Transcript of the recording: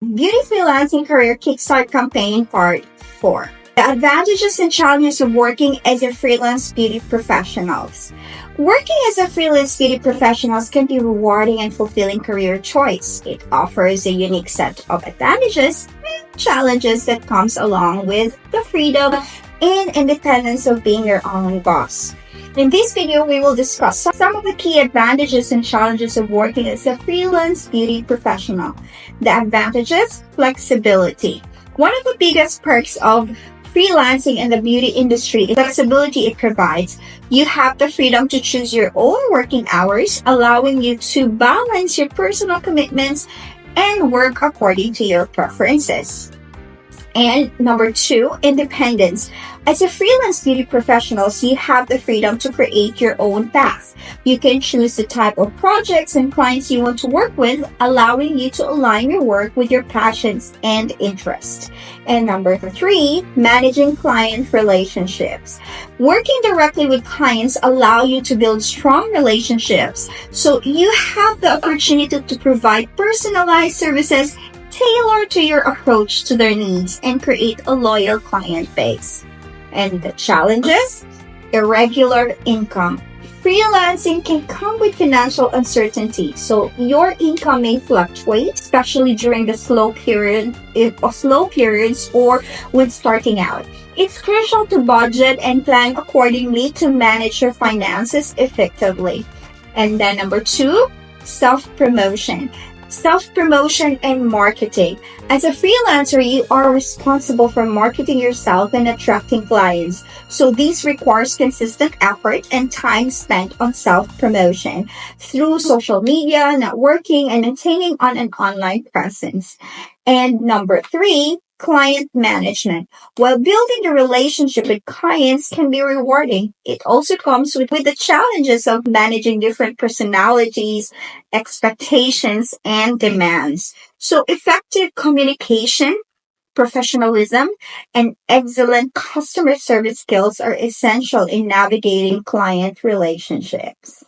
Beauty Freelancing Career Kickstart Campaign Part 4. The advantages and challenges of working as a freelance beauty professionals. Working as a freelance beauty professionals can be rewarding and fulfilling career choice. It offers a unique set of advantages and challenges that comes along with the freedom and independence of being your own boss. In this video, we will discuss some of the key advantages and challenges of working as a freelance beauty professional. The advantages: flexibility. One of the biggest perks of freelancing in the beauty industry is flexibility it provides. You have the freedom to choose your own working hours, allowing you to balance your personal commitments and work according to your preferences. And number 2, independence. As a freelance beauty professionals, you have the freedom to create your own path. You can choose the type of projects and clients you want to work with, allowing you to align your work with your passions and interests. And number 3, managing client relationships. Working directly with clients allow you to build strong relationships, so you have the opportunity to provide personalized services tailored to your approach to their needs and create a loyal client base. And the challenges: irregular income. Freelancing can come with financial uncertainty, so your income may fluctuate, especially during the slow periods or when starting out. It's crucial to budget and plan accordingly to manage your finances effectively. And then number 2, self-promotion. Self-promotion and marketing. As a freelancer, you are responsible for marketing yourself and attracting clients. So this requires consistent effort and time spent on self-promotion through social media, networking, and maintaining on an online presence. And number 3, client management. While building a relationship with clients can be rewarding, it also comes with the challenges of managing different personalities, expectations, and demands. So effective communication, professionalism, and excellent customer service skills are essential in navigating client relationships.